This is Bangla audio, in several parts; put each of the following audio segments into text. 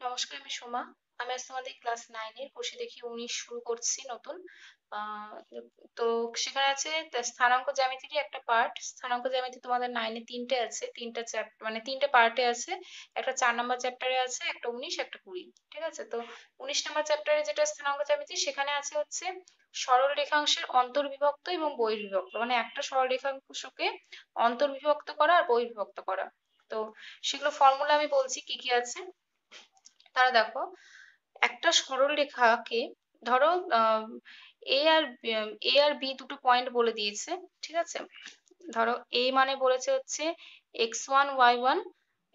নমস্কার, আমি সোমা। আমি আজ তোমাদের ক্লাস 9 এর বসে দেখি 19 শুরু করছি নতুন। আহ, তো সেখানে আছে স্থানাঙ্ক জ্যামিতিরই একটা পার্ট। স্থানাঙ্ক জ্যামিতি তোমাদের 9 এ তিনটে আছে, তিনটা চ্যাপ্টার মানে তিনটে পার্টে আছে। একটা 4 নম্বর চ্যাপ্টারে আছে, একটা 19, একটা 20। ঠিক আছে, তো 19 নম্বর চ্যাপ্টারে যেটা স্থানাঙ্ক জ্যামিতি, সেখানে আছে হচ্ছে সরল রেখাংশের অন্তর্বিভক্ত এবং বহির্বিভক্ত, মানে একটা সরল রেখাংশকে অন্তর্বিভক্ত করা আর বহির্বিভক্ত করা। তো সেগুলো ফর্মুলা আমি বলছি কি কি আছে। তাহলে দেখো, একটা সরল রেখাকে ধরো এ আর বি দুটো পয়েন্ট বলে দিয়েছে। ঠিক আছে, ধরো এ মানে বলেছে হচ্ছে x1 y1,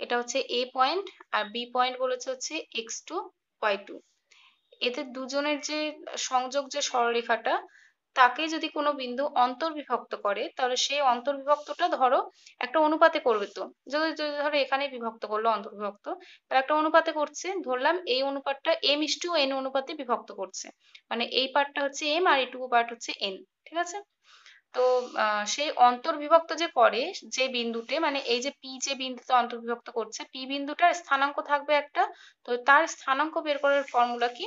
এটা হচ্ছে এ পয়েন্ট, আর বি পয়েন্ট বলেছে হচ্ছে x2 y2। এদের দুজনের যে সংযোগ, যে সরলরেখাটা, তাকে যদি কোনো বিন্দু অন্তর্বিভক্ত করে, তাহলে সেই অন্তর্বিভক্তটা ধরো একটা অনুপাতে করবে। তো যদি যদি ধরো এখানে বিভক্ত করলো অন্তর্বিভক্ত, তাহলে একটা অনুপাতে করছে, ধরলাম এই অনুপাতটা m:n অনুপাতে বিভক্ত করছে, মানে এই পার্টটা হচ্ছে m আর এইটুকু পার্ট হচ্ছে n। ঠিক আছে, তো সেই অন্তর্বিভক্ত যে করে, যে বিন্দুতে, মানে এই যে পি যে বিন্দুতে অন্তর্বিভক্ত করছে, পি বিন্দুটার স্থানাঙ্ক থাকবে একটা। তো তার স্থানাঙ্ক বের করার ফর্মুলা কি?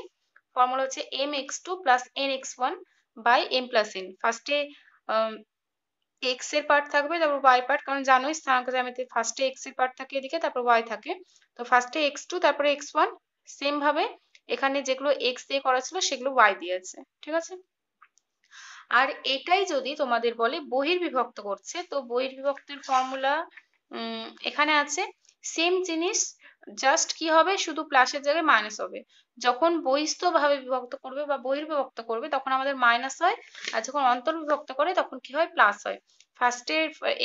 ফর্মুলা হচ্ছে mx2 plus nx1 by m plus n। ফার্স্টে এক্স এর পার্ট থাকবে, তারপর ওয়াই পার্ট, কারণ জানোই স্থানাঙ্ক জ্যামিতিতে ফার্স্টে এক্স এর পার্ট থাকে এদিকে, তারপর ওয়াই থাকে। তো ফার্স্টে x2, তারপরে x1। সেম ভাবে এখানে যেগুলো এক্স দিয়ে করা ছিল সেগুলো ওয়াই দিয়ে আছে। ঠিক আছে, আর এটাই যদি তোমাদের বলে বহির্বিভক্ত করছে, তো বহির্বিভক্তের ফর্মুলা এখানে আছে। সেম জিনিস, জাস্ট কি হবে, শুধু প্লাসের জায়গায় মাইনাস হবে। যখন বহিস্থ ভাবে বিভক্ত করবে বা বহির্বিভক্ত করবে তখন আমাদের মাইনাস হয়, আর যখন অন্তর্বিভক্ত করে তখন কি হয়, প্লাস হয়। ফার্স্টে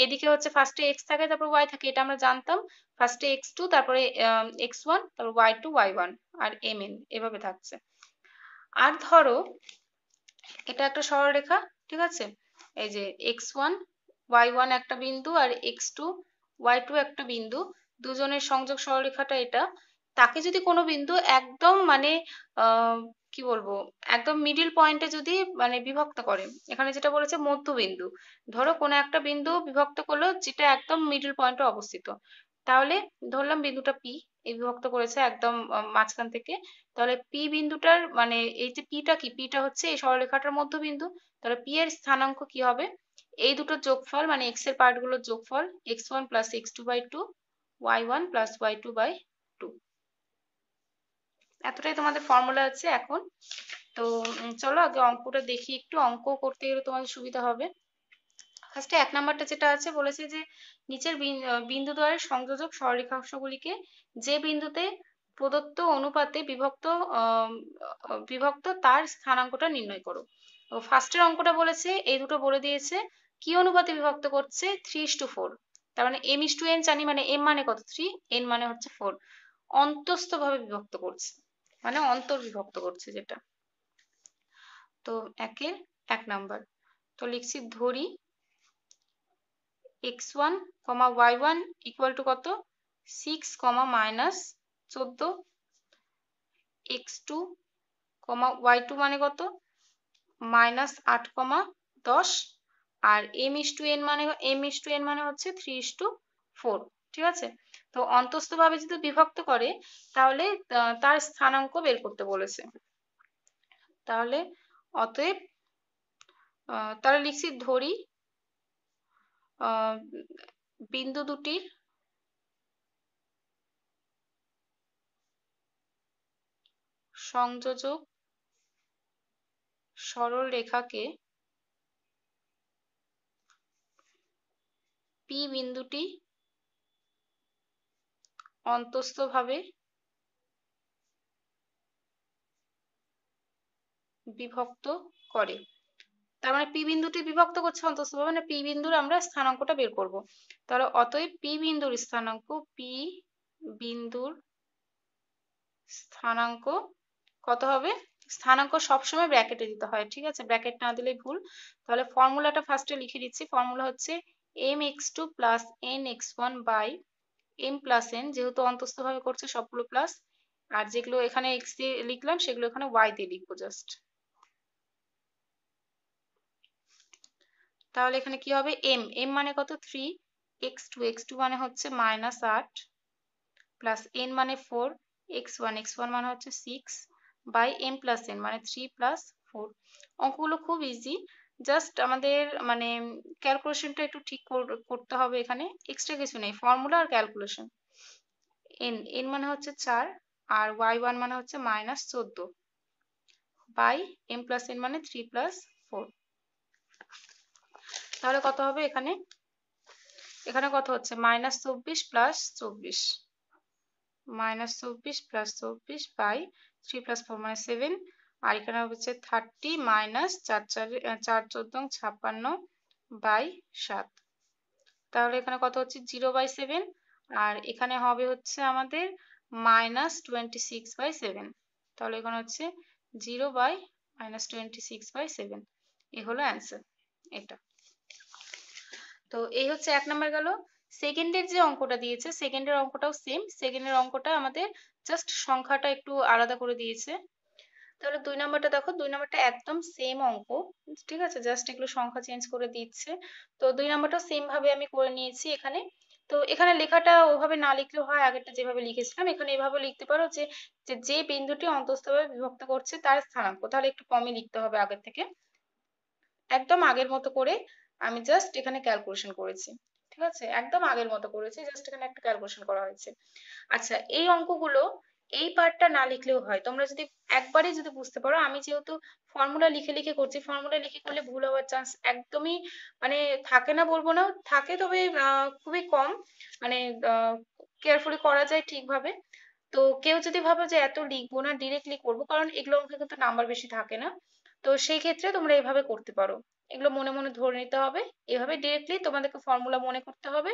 এদিকে হচ্ছে ফার্স্টে এক্স থাকে, তারপর ওয়াই থাকে, এটা আমরা জানতাম। ফার্স্টে x2, তারপরে x1, তারপর y2 y1 আর mn, এভাবে থাকছে। আর ধরো এটা একটা সরলরেখা। ঠিক আছে, এই যে x1 y1 একটা বিন্দু আর x2 y2 একটা বিন্দু, দুজনের সংযোগ সরলরেখাটা এটা। তাকে যদি কোনো বিন্দু একদম মানে কি বলবো, একদম মিডিল পয়েন্টে যদি মানে বিভক্ত করে, এখানে যেটা বলেছে মধ্যবিন্দু, ধরো কোনো একটা বিন্দু বিভক্ত করলো যেটা একদম মিডিল পয়েন্টে অবস্থিত, তাহলে ধরলাম বিন্দুটা পি, এই বিভক্ত করেছে একদম মাঝখান থেকে। তাহলে পি বিন্দুটার মানে এই যে পিটা কি, পিটা হচ্ছে এই সরলরেখাটার মধ্যবিন্দু। তাহলে পি এর স্থানাঙ্ক কি হবে, এই দুটোর যোগফল, মানে এক্স এর পার্ট গুলোর যোগফল, x1 plus x2/2, y1 plus y2/2। এতটাই তোমাদের ফর্মুলা আছে এখন। তো চলো আগে অঙ্কটা দেখি একটু, অঙ্ক করতে গেলে তোমাদের সুবিধা হবে। ফার্স্টে 1 নাম্বারটা যেটা আছে, বলেছে যে নিচের বিন্দু দ্বয়ের সংযোজক সরলরেখাংশগুলিকে যে বিন্দুতে প্রদত্ত অনুপাতে বিভক্ত তার স্থানাঙ্কটা নির্ণয় করো। তো ফার্স্টের অঙ্কটা বলেছে, এই দুটো বলে দিয়েছে কি অনুপাতে বিভক্ত করছে, 3:4। তার মানে m:n জানি, মানে m মানে কত 3, n মানে হচ্ছে 4। অন্তস্থ ভাবে বিভক্ত করছে, মানে অন্তর্বিভক্ত করছে যেটা। তো 1 নাম্বার, তো লিখছি ধরি x1, y1 ইকুয়াল টু কত, 6, -14, x2, y2 মানে কত, -8, 10, আর m:n মানে হচ্ছে 3:4। ঠিক আছে, তো অন্তস্থ ভাবে যদি বিভক্ত করে তাহলে তার স্থানাঙ্ক বের করতে বলেছে। তাহলে অতএব তাহলে লিখছি ধরি বিন্দু দুটির সংযোজক সরল রেখাকে পি বিন্দুটি অন্তস্থভাবে বিভক্ত করে। তার মানে পি বিন্দুটি বিভক্ত করছে অন্তস্থভাবে, মানে পি বিন্দুর আমরা স্থানাঙ্কটা বের করব। তাহলে অতএব পি বিন্দুর স্থানাঙ্ক, পি বিন্দুর স্থানাঙ্ক কত হবে, স্থানাঙ্ক সবসময় ব্র্যাকেটে দিতে হয়। ঠিক আছে, ব্র্যাকেট না দিলেই ভুল। তাহলে ফর্মুলাটা ফার্স্টে লিখে দিচ্ছি। ফর্মুলা হচ্ছে mx2 plus nx1 by m plus n, যেহেতু অন্তস্থ ভাবে করছে সবগুলো প্লাস, আর যেগুলো এখানে x দিয়ে লিখলাম সেগুলো এখানে y দিয়ে লিখবো জাস্ট। তাহলে এখানে কি হবে, m মানে কত 3, x2 মানে হচ্ছে -8 প্লাস n মানে 4, x1 মানে হচ্ছে 6 বাই m প্লাস n মানে 3 প্লাস 4। অঙ্কগুলো খুব ইজি, জাস্ট আমাদের মানে ক্যালকুলেশনটা একটু ঠিক করতে হবে, এখানে এক্সট্রা কিছু নেই, ফর্মুলা আর ক্যালকুলেশন। n মানে হচ্ছে 4 আর y1 মানে হচ্ছে -14 বাই m প্লাস n মানে 3 প্লাস 4। তাহলে কত হবে এখানে, এখানে কত হচ্ছে -24 প্লাস 24, -24 প্লাস 24 বাই 3 প্লাস 4 মানে 7, আর এখানে হচ্ছে 30 মাইনাস 4 14 56 বাই 7। তাহলে এখানে কত হচ্ছে 0/7, আর এখানে হবে হচ্ছে আমাদের -26/7। তাহলে এখানে হচ্ছে 0/-26/7, এ হলো অ্যান্সার এটা। তো এই হচ্ছে 1 নাম্বার গেল। সেকেন্ডের যে অঙ্কটা দিয়েছে, সেকেন্ডের অঙ্কটাও সেম, সেকেন্ডের অঙ্কটা আমাদের জাস্ট সংখ্যাটা একটু আলাদা করে দিয়েছে। তাহলে 2 নাম্বারটা দেখো, 2 নাম্বারটা একদম সেম অঙ্ক, ঠিক আছে, জাস্ট এগুলো সংখ্যা চেঞ্জ করে দিচ্ছে। তো 2 নাম্বারটাও সেম ভাবে আমি করে নিয়েছি এখানে। তো এখানে লেখাটা ওভাবে না লিখলেও হয়, আগেরটা যেভাবে লিখেছিলাম এখানে এভাবে লিখতে পারো যে যে বিন্দুটি অন্তঃস্থভাবে বিভক্ত করছে তার স্থানাঙ্ক, তাহলে একটু কমই লিখতে হবে আগের থেকে। একদম আগের মতো করে আমি জাস্ট এখানে ক্যালকুলেশন করেছি, ঠিক আছে, একদম আগের মতো করেছি, জাস্ট এখানে একটা ক্যালকুলেশন করা হয়েছে। আচ্ছা, এই অঙ্কগুলো এই পার্টটা না লিখলেও হয়, তোমরা যদি একবারে যদি বুঝতে পারো, আমি যেহেতু ফর্মুলা লিখে লিখে করছি, ফর্মুলা লিখে করলে ভুল হওয়ার চান্স একদমই মানে থাকে না, বলবো না থাকে, তবে খুবই কম, মানে কেয়ারফুলি করা যায় ঠিকভাবে। তো কেউ যদি ভাবো যে এত লিখবো না, ডিরেক্টলি করবো, কারণ এগুলো অঙ্কে কিন্তু নাম্বার বেশি থাকে না, তো সেই ক্ষেত্রে তোমরা এভাবে করতে পারো, এগুলো মনে মনে ধরে নিতে হবে, এভাবে ডিরেক্টলি তোমাদেরকে ফর্মুলা মনে করতে হবে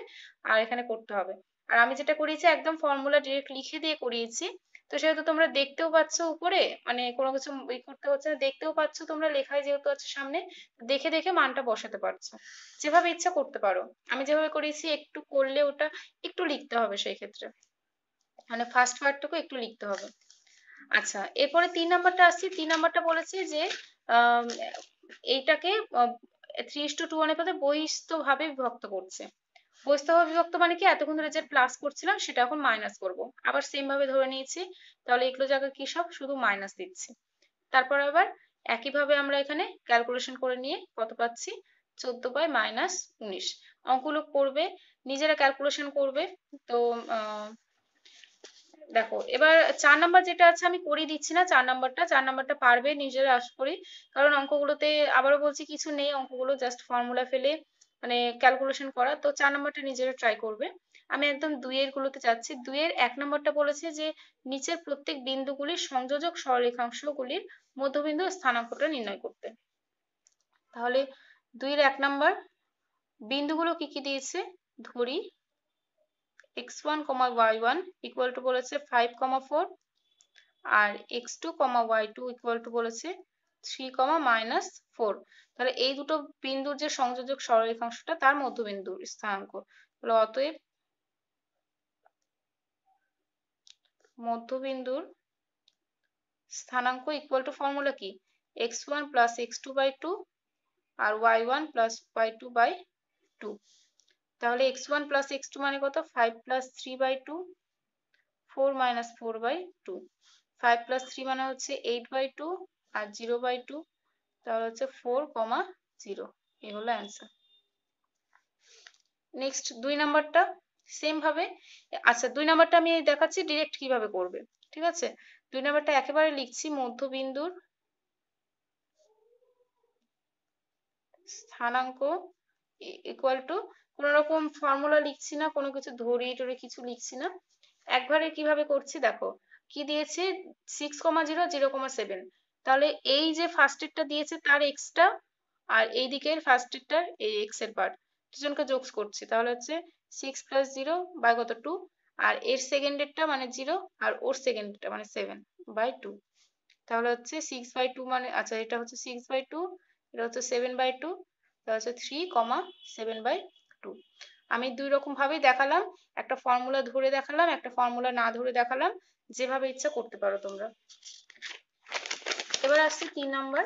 আর এখানে করতে হবে। আর আমি যেটা করিয়েছি একদম ফর্মুলা ডিরেক্ট লিখে দিয়ে করিয়েছি, তো সেহেতু তোমরা দেখতেও পাচ্ছ উপরে, মানে কোনো কিছু করতে হচ্ছে না, দেখতেও পাচ্ছ তোমরা, লেখায় যেহেতু আছে সামনে, দেখে দেখে মানটা বসাতে পারছো, যেভাবে ইচ্ছা করতে পারো। আমি যেভাবে করিয়েছি একটু করলে ওটা একটু লিখতে হবে সেই ক্ষেত্রে, মানে ফার্স্ট পার্টটুকু একটু লিখতে হবে। আচ্ছা, এরপরে 3 নাম্বারটা আসছি। 3 নাম্বারটা বলেছে যে আম, এইটাকে 3:2 অনুপাতে বহিস্থভাবে বিভক্ত করছে। বহিস্থভাবে বিভক্ত মানে কি, এতক্ষণ ধরে যে প্লাস করছিলাম সেটা এখন মাইনাস করব, আবার সেম ভাবে ধরে নিয়েছি, তাহলে এগুলো জায়গায় কি সব শুধু মাইনাস দিচ্ছি। তারপর আবার একইভাবে আমরা এখানে ক্যালকুলেশন করে নিয়ে কত পাচ্ছি, 14/-19। অঙ্কগুলো করবে, নিজেরা ক্যালকুলেশন করবে। তো দেখো এবার 4 নাম্বার যেটা আছে আমি করিয়ে দিচ্ছি না, 4 নাম্বারটা পারবে নিজেরা আশা করি, কারণ অঙ্কগুলোতে আবারও বলছি কিছু নেই, অঙ্কগুলো জাস্ট ফর্মুলা ফেলে মানে ক্যালকুলেশন করা। তো 4 নাম্বারটা নিজেরা ট্রাই করবে। আমি একদম 2 এর গুলোতে যাচ্ছি। 2 এর 1 নাম্বারটা বলেছে যে নিচের প্রত্যেক বিন্দুগুলির সংযোজক সরলরেখাংশগুলির মধ্যবিন্দু স্থানাঙ্কটা নির্ণয় করতে। তাহলে 2 এর 1 নাম্বার বিন্দুগুলো কি কি দিয়েছে ধরি, x1, y1 ইকুয়াল টু বলেছে 5, 4, আর x2, y2 ইকুয়াল টু বলেছে 3, -4। তাহলে এই দুটো বিন্দুর যে সংযোজক সরলরেখাংশটা তার মধ্যবিন্দুর স্থানাঙ্ক, তাহলে অতএব মধ্যবিন্দুর স্থানাঙ্ক ইকুয়াল টু ফর্মুলা কি, x1 প্লাস x2/2 আর y1 প্লাস y2/2। তাহলে x1 প্লাস x2 মানে কত, 5 প্লাস 3/2, 4 - 4/2, 5 প্লাস 3 মানে হচ্ছে 8/2 আর 0/2, তাহলে হচ্ছে 4, 0। এই হলো অ্যান্সার। নেক্সট 2 নাম্বারটা সেম ভাবে, আচ্ছা 2 নাম্বারটা আমি দেখাচ্ছি ডিরেক্ট কিভাবে করবে, ঠিক আছে। 2 নাম্বারটা একেবারে লিখছি, মধ্যবিন্দুর স্থানাঙ্ক ইকুয়াল টু, কোনো রকম ফর্মুলা লিখছি না, কোনো কিছু ধরিয়ে টরে কিছু লিখছি না, একবারে কিভাবে করছি দেখো, কি দিয়েছে 6, 0, 0, 7। তাহলে এই যে ফার্স্টেরটা দিয়েছে তার এক্সটা, আর এই দিকের ফার্স্টেরটার এই এক্স এর পার্ট দুজনকে যোগ করছি, তাহলে হচ্ছে 6 + 0 বাই কত 2, আর এর সেকেন্ডেরটা মানে 0 আর ওর সেকেন্ডেরটা মানে 7/2। তাহলে হচ্ছে 6/2 মানে, আচ্ছা এটা হচ্ছে 6/2, এটা হচ্ছে 7/2, তাহলে হচ্ছে 3, 7/2। আমি 2 রকম ভাবেই দেখালাম, একটা ফর্মুলা ধরে দেখালাম, একটা ফর্মুলা না ধরে দেখালাম, যেভাবে ইচ্ছা করতে পারো তোমরা। এবার আসছি 3 নাম্বার।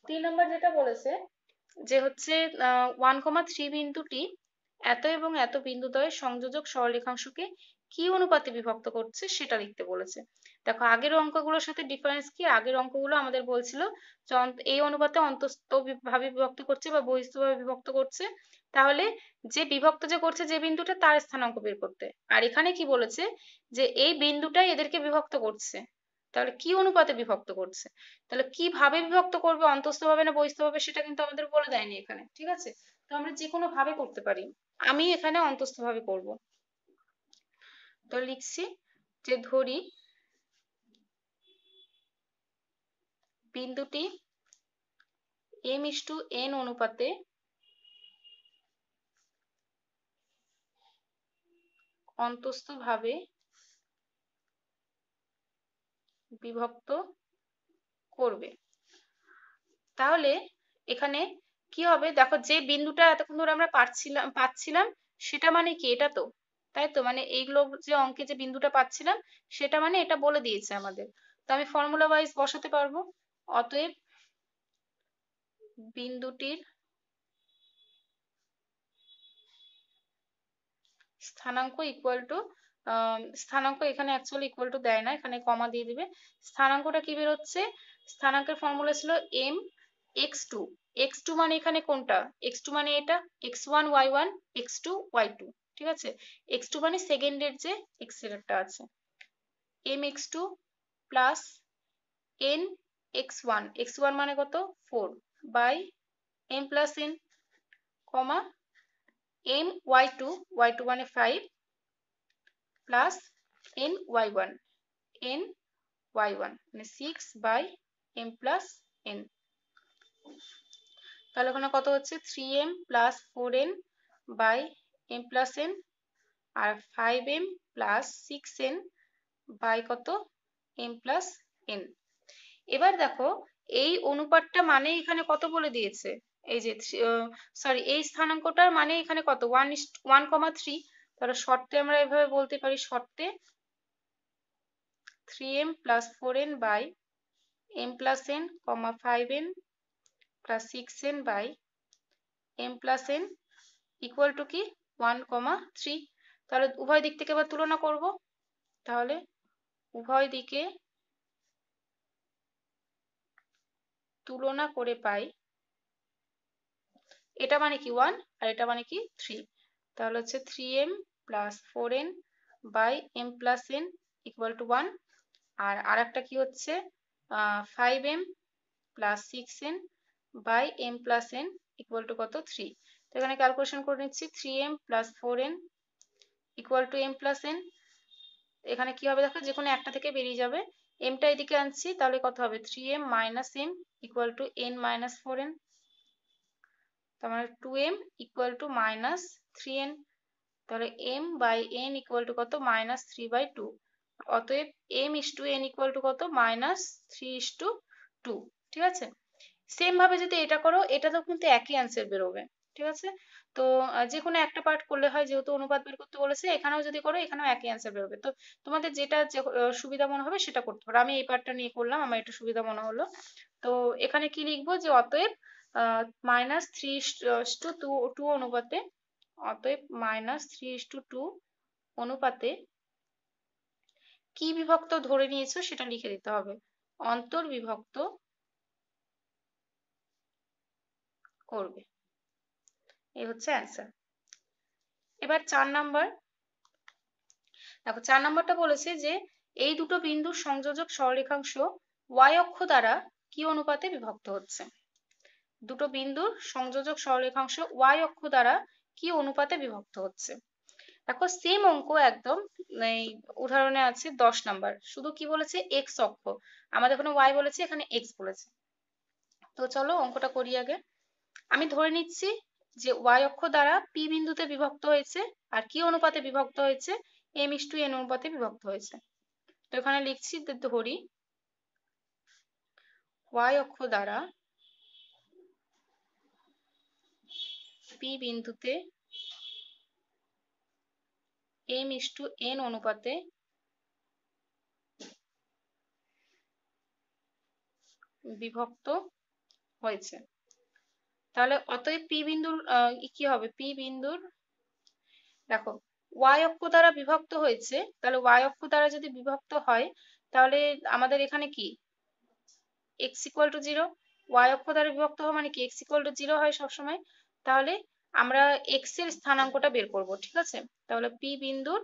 3 নাম্বার যেটা বলেছে যে হচ্ছে 1, 3 বিন্দুটি এত এবং এত বিন্দুদ্বয়ের সংযোজক সরলরেখাংশকে কি অনুপাতে বিভক্ত করছে সেটা লিখতে বলেছে। দেখো আগের অঙ্কগুলোর সাথে ডিফারেন্স কি, আগের অঙ্কগুলো আমাদের বলছিল যে এই অনুপাতে অন্তস্থভাবে বিভক্ত করছে বা বহিস্থভাবে বিভক্ত করছে, তাহলে যে বিভক্ত যে করছে যে বিন্দুটা তার স্থানাঙ্ক বের করতে। আর এখানে কি বলেছে যে এই বিন্দুটাই এদেরকে বিভক্ত করছে, তাহলে কি অনুপাতে বিভক্ত করছে, তাহলে কিভাবে বিভক্ত করবে অন্তস্থভাবে না বহিস্থভাবে সেটা কিন্তু আমাদের বলে দেয়নি এখানে, ঠিক আছে। তো আমরা যে কোনো ভাবে করতে পারি, আমি এখানে অন্তস্থভাবে করব। তো লিখছি যে ধরি বিন্দুটি m/n অনুপাতে অন্তস্থভাবে বিভক্ত করবে। তাহলে এখানে কি হবে, দেখো যে বিন্দুটা এতক্ষণ ধরে আমরা পাচ্ছিলাম সেটা মানে কি, এটা তো, তাই তো, মানে এইগুলো যে অঙ্কে যে বিন্দুটা পাচ্ছিলাম সেটা মানে এটা বলে দিয়েছে আমাদের। তো আমি ফর্মুলা ওয়াইজ বসাতে পারবো। অতএব বিন্দুটির স্থানাঙ্ক ইকুয়াল টু, স্থানাঙ্ক এখানে অ্যাকচুয়ালি ইকুয়াল টু দেয় না, এখানে কমা দিয়ে দিবে। স্থানাঙ্কটা কি বেরোচ্ছে, স্থানাঙ্কের ফর্মুলা ছিল m x2। x2 মানে এখানে কোনটা, x2 মানে এটা x1 y1 x2 y2, ঠিক আছে। x2 মানে সেকেন্ডের যে এক্সেলেটরটা আছে, m x2 plus n x1, x1 মানে কত 4 by m plus n, comma m y2, y2 মানে 5 plus n y1, n y1 মানে 6 বাই m প্লাস n। তাহলে ওখানে কত হচ্ছে 3m plus 4n by m plus n আর 5m প্লাস 6n বাই কত m প্লাস n। এবার দেখো এই অনুপাতটা মানে এখানে কত বলে দিয়েছে, এই যে সরি এই স্থানাঙ্কটার মানে এখানে কত 1:1,3। তাহলে শর্তে আমরা এভাবে বলতে পারি, শর্তে 3m plus 4n by m plus n, 5n plus 6n by m plus n equal to কি 1,3। তাহলে উভয় দিক থেকে এবার তুলনা করব, তাহলে উভয় দিকে তুলনা করে পাই এটা মানে কি 1 আর এটা মানে কি 3। তাহলে হচ্ছে 3m plus 4n by m plus n equal to 1। আর আরেকটা কি হচ্ছে 5m plus 6n by m plus n equal to কত 3। তো এখানে ক্যালকুলেশন করে নিচ্ছি 3m plus 4n equal to m plus n। এখানে কি হবে দেখো যে কোনো একটা থেকে বেরিয়ে যাবে, mটা এদিকে আনছি তাহলে কত হবে 3m minus m equal to n minus 4n, তার মানে 2m equal to minus 3n। তাহলে m by n equal to কত মাইনাস 3/2। অতএব m/n ইকুয়াল টু কত মাইনাস 3:2, ঠিক আছে। সেম ভাবে যদি এটা করো এটাতেও কিন্তু একই অ্যান্সার বেরোবে, ঠিক আছে। তো যে কোনো একটা পার্ট করলে হয়, যেহেতু অনুপাত বের করতে বলেছে, এখানেও যদি করো এখানেও একই অ্যান্সার বেরোবে। তো তোমাদের যেটা সুবিধা মনে হবে সেটা করতে পারো। আমি এই পার্টটা নিয়ে করলাম, আমার এটা সুবিধা মনে হলো। তো এখানে কি লিখবো যে অতএব মাইনাস 3:2 অনুপাতে, অতএব মাইনাস 3:2 অনুপাতে কি বিভক্ত ধরে নিয়েছো সেটা লিখে দিতে হবে, অন্তর্বিভক্ত করবে। এই হচ্ছে অ্যান্সার। এবার 4 নাম্বার দেখো, 4 নাম্বারটা বলেছে যে এই দুটো বিন্দুর সংযোজক সরলরেখাংশ y অক্ষ দ্বারা কি অনুপাতে বিভক্ত হচ্ছে। দুটো বিন্দুর সংযোজক সরলরেখাংশ y অক্ষ দ্বারা কি অনুপাতে বিভক্ত হচ্ছে। দেখো সেম অঙ্ক একদম এই উদাহরণে আছে 10 নাম্বার, শুধু কি বলেছে x অক্ষ, আমাদের এখানে y বলেছে এখানে x বলেছে। তো চলো অঙ্কটা করি আগে। আমি ধরে নিচ্ছি যে y অক্ষ দ্বারা p বিন্দুতে বিভক্ত হয়েছে আর কি অনুপাতে বিভক্ত হয়েছে, m/n অনুপাতে বিভক্ত হয়েছে। তো এখানে লিখছি ধরি y অক্ষ দ্বারা p বিন্দুতে m/n অনুপাতে বিভক্ত হয়েছে। তাহলে অতএব p বিন্দুর কি হবে, p বিন্দুর দেখো ওয়াই অক্ষ দ্বারা বিভক্ত হয়েছে, তাহলে ওয়াই অক্ষ দ্বারা যদি বিভক্ত হয় তাহলে আমাদের এখানে কি x equal to zero, y অক্ষ দ্বারা বিভক্ত হওয়া মানে কি এক্স ইকুয়াল টু জিরো হয় সবসময়। তাহলে আমরা এক্স এর স্থানাঙ্কটা বের করব, ঠিক আছে। তাহলে পি বিন্দুর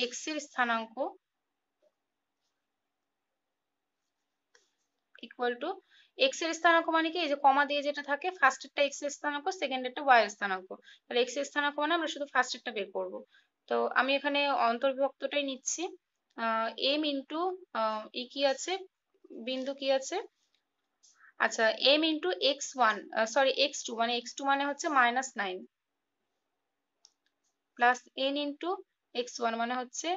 এক্স এর স্থানাঙ্ক ইকুয়াল টু, এক্স এর স্থানাঙ্ক মানে কি এই যে কমা দিয়ে যেটা থাকে, ফার্স্টেরটা এক্স এর স্থানাঙ্ক, সেকেন্ডেরটা ওয়াই এর স্থানাঙ্ক। তাহলে এক্স এর স্থানাঙ্ক মানে আমরা শুধু ফার্স্টেরটা বের করব। তো আমি এখানে অন্তর্বিভক্তটাই নিচ্ছি, এম ইন্টু ই কি আছে, বিন্দু কি আছে, আচ্ছা m into x one, sorry x two, মানে এক্স টু মানে হচ্ছে -9 plus n into x one মানে হচ্ছে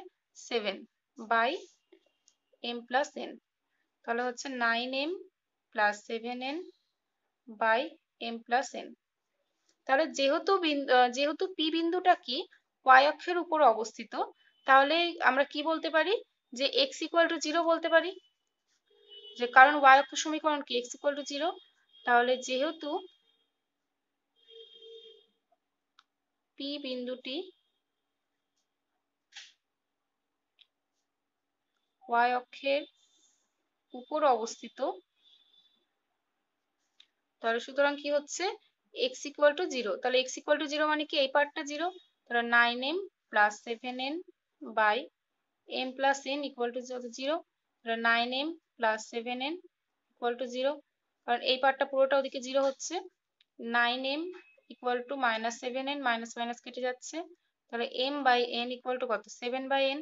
7 বাই এম প্লাস এন। তাহলে হচ্ছে 9m plus 7n by m plus n. তাহলে যেহেতু পি বিন্দুটা কি ওয়াই অক্ষের উপর অবস্থিত, তাহলে আমরা কি বলতে পারি যে এক্স ইকুয়াল টু জিরো বলতে পারি, যে কারণ ওয়াই অক্ষ সমীকরণ কি এক্স ইকুয়াল টু জিরো। তাহলে যেহেতু পি বিন্দুটি ওয়াই অক্ষের উপর অবস্থিত, তাহলে সুতরাং কি হচ্ছে এক্স ইকুয়াল টু জিরো। তাহলে এক্স ইকুয়াল টু জিরো মানে কি এই পার্টটা জিরো, তাহলে 9m plus 7n by m plus n equal to zero. তাহলে 9m plus 7n equal to zero, কারণ এই পার্টটা পুরোটা ওদিকে জিরো হচ্ছে। 9m equal to -7n, minus minus কেটে যাচ্ছে, তাহলে m by n equal to কত 7 বাই n,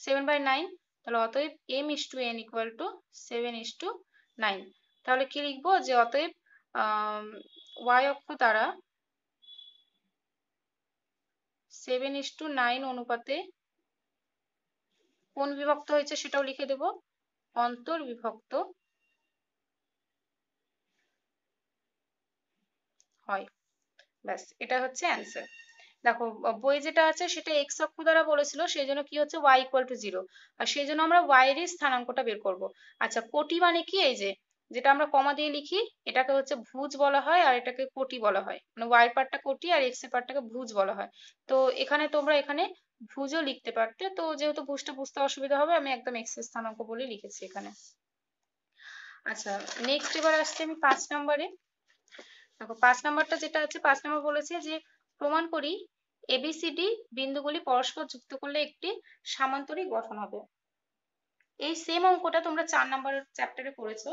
7 বাই 9। তাহলে অতএব m is to n equal to 7 is to 9। তাহলে কি লিখবো যে অতএব ওয়াই অক্ষ দ্বারা 7:9 অনুপাতে কোন বিভক্ত হয়েছে সেটাও লিখে দেব, অন্তর্বিভক্ত হয়। ব্যাস এটা হচ্ছে অ্যান্সার। দেখো বই যেটা আছে সেটা এক্স অক্ষ দ্বারা বলেছিল, সেই জন্য কি হচ্ছে ওয়াই ইকুয়াল টু জিরো, আর সেই জন্য আমরা ওয়াই এর স্থানাঙ্কটা বের করব। আচ্ছা কোটি মানে কি, এই যে যেটা আমরা কমা দিয়ে লিখি এটাকে হচ্ছে ভুজ বলা হয়, আর এটাকে কোটি বলা হয়, মানে ওয়াই পার্টটা কোটি আর এক্স এর পার্টটাকে ভুজ বলা হয়। তো এখানে তোমরা এখানে ভুজও লিখতে পারতে, তো যেহেতু ভুজটা বুঝতে অসুবিধা হবে আমি একদম এক্স এর স্থানাঙ্ক বলে লিখেছি এখানে। আচ্ছা নেক্সট এবার আসছে আমি 5 নম্বরে। দেখো 5 নাম্বারটা যেটা আছে, 5 নাম্বার বলেছে যে প্রমাণ করি এবিসিডি বিন্দুগুলি পরস্পর যুক্ত করলে একটি সামান্তরিক গঠন হবে। এই সেম অঙ্কটা তোমরা 4 নাম্বার চ্যাপ্টারে করেছো।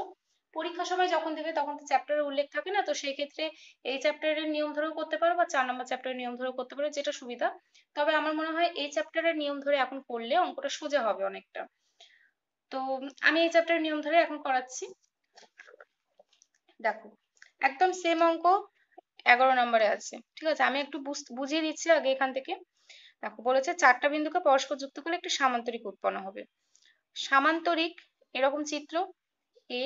পরীক্ষার সময় যখন দেবে তখন তো চ্যাপ্টারের উল্লেখ থাকে না, তো সেই ক্ষেত্রে এই চ্যাপ্টারের নিয়ম ধরেও করতে পারো বা 4 নাম্বার চ্যাপ্টারের নিয়ম ধরেও করতে পারো, যেটা সুবিধা। তবে আমার মনে হয় এই চ্যাপ্টারের নিয়ম ধরে এখন করলে অঙ্কটা সোজা হবে অনেকটা। তো আমি এই চ্যাপ্টারের নিয়ম ধরে এখন করাচ্ছি। দেখো একদম সেম অঙ্ক 11 নম্বরে আছে, ঠিক আছে। আমি একটু বুঝিয়ে দিচ্ছি আগে এখান থেকে। দেখো বলেছে চারটা বিন্দুকে পরস্পর যুক্ত করলে একটি সামান্তরিক উৎপন্ন হবে। সামান্তরিক এরকম চিত্র এ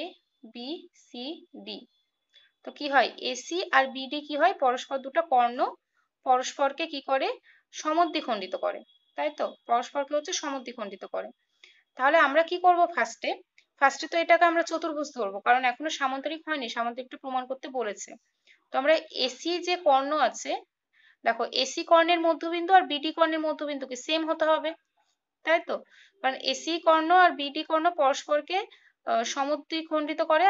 বি সি ডি। তো কি হয় এসি আর বিডি কি হয়, পরস্পর দুটো কর্ণ পরস্পরকে কি করে সমদ্বিখণ্ডিত করে, তাই তো পরস্পরকে হচ্ছে সমদ্বিখণ্ডিত করে। তাহলে আমরা কি করব ফার্স্টে, ফার্স্টে তো এটাকে আমরা চতুর্ভুজ ধরবো, কারণ এখনো সামান্তরিক হয়নি, সামান্তরিকটা প্রমাণ করতে বলেছে। তো আমরা এসি যে কর্ণ আছে, দেখো এসি কর্ণের মধ্যবিন্দু আর বিডি কর্ণের মধ্যবিন্দু কি সেম হতে হবে, তাই তো, কারণ এসি কর্ণ আর বিডি কর্ণ পরস্পরকে সমদ্বিখণ্ডিত করে,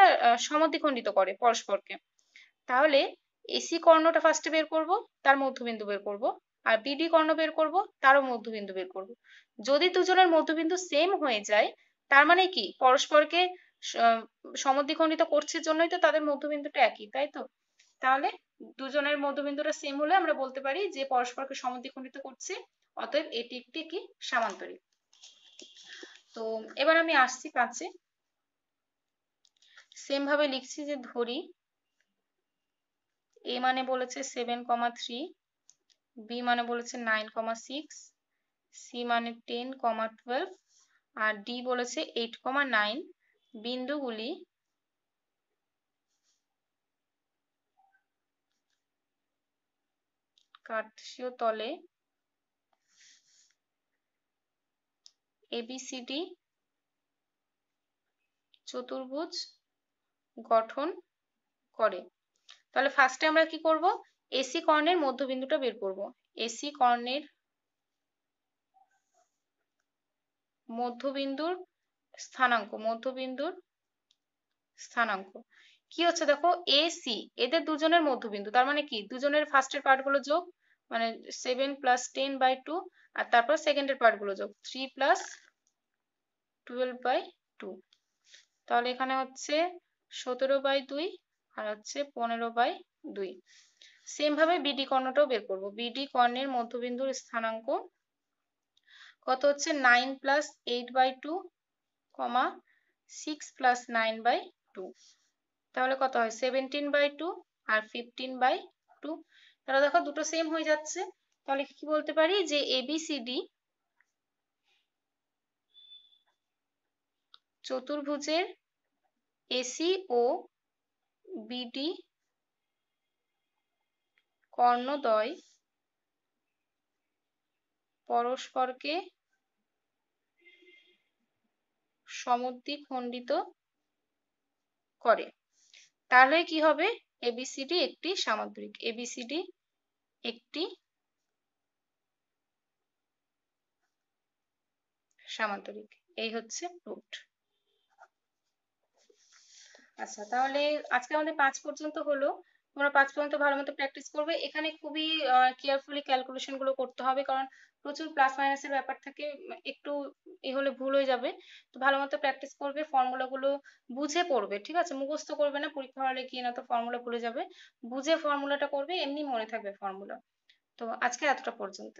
সমদ্বিখণ্ডিত করে পরস্পরকে। তাহলে এসি কর্ণটা ফার্স্টে বের করব, তার মধ্যবিন্দু বের করব, আর বিডি কর্ণ বের করব, তারও মধ্যবিন্দু বের করব। যদি দুজনের মধ্যবিন্দু সেম হয়ে যায় তার মানে কি পরস্পরকে সমদ্বিখণ্ডিত করছে জন্যই তো তাদের মধ্যবিন্দুটা একই, তাই তো। তাহলে দুজনের মধ্যবিন্দুটা সেম হলে আমরা বলতে পারি যে পরস্পরকে সমদ্বিখণ্ডিত করছে, অতএব এটি একটি কি সামান্তরিক। তো এবার আমি আসছি 5-এ। সেম ভাবে লিখছি যে ধরি এ মানে বলেছে 7,3, বি মানে বলেছে 9,6, সি মানে 10,12 আর ডি বলেছে 8,9। বিন্দুগুলি কার্তেশীয় তলে এবিসিডি চতুর্ভুজ গঠন করে। তাহলে ফার্স্টে আমরা কি করব, এসি কর্ণের মধ্যবিন্দুটা বের করব। এসি কর্ণের মধ্যবিন্দুর স্থানাঙ্ক কি হচ্ছে দেখো, এসি এদের দুজনের মধ্যবিন্দু, তার মানে কি দুজনের ফার্স্টের পার্ট গুলো যোগ, মানে 7 + 10/2, আর তারপর সেকেন্ডের পার্ট গুলো যোগ 3 + 12/2, তাহলে এখানে হচ্ছে 17/2 আর হচ্ছে 15/2। সেম ভাবে বিডি কর্ণটাও বের করব। বিডি কর্ণের মধ্যবিন্দুর স্থানাঙ্ক কত হচ্ছে 9 + 8/2, 6 + 9/2, তাহলে কত হয় 17/2 আর 15/2। তাহলে দেখো দুটো সেম হয়ে যাচ্ছে, তাহলে কি বলতে পারি যে এবিসিডি চতুর্ভুজের এসি ও বিডি কর্ণদ্বয় পরস্পরকে সমদ্বিখণ্ডিত করে। তাহলে কি হবে, এবিসিডি একটি সামান্তরিক, এবিসিডি একটি সামান্তরিক, এই হচ্ছে প্রুফড। আচ্ছা, তাহলে আজকে আমাদের 5 পর্যন্ত হলো। তোমরা 5 পর্যন্ত ভালো মতো প্র্যাকটিস করবে। এখানে খুবই কেয়ারফুলি ক্যালকুলেশন গুলো করতে হবে, কারণ প্রচুর প্লাস মাইনাসের ব্যাপার থাকে, একটু হলে ভুল হয়ে যাবে। তো ভালো মতো প্র্যাকটিস করবে, ফর্মুলা গুলো বুঝে পড়বে, ঠিক আছে? মুখস্থ করবে না, পরীক্ষা হলে গিয়ে না তো ফর্মুলা ভুলে যাবে। বুঝে ফর্মুলাটা করবে, এমনি মনে থাকবে ফর্মুলা। তো আজকে এতটা পর্যন্ত।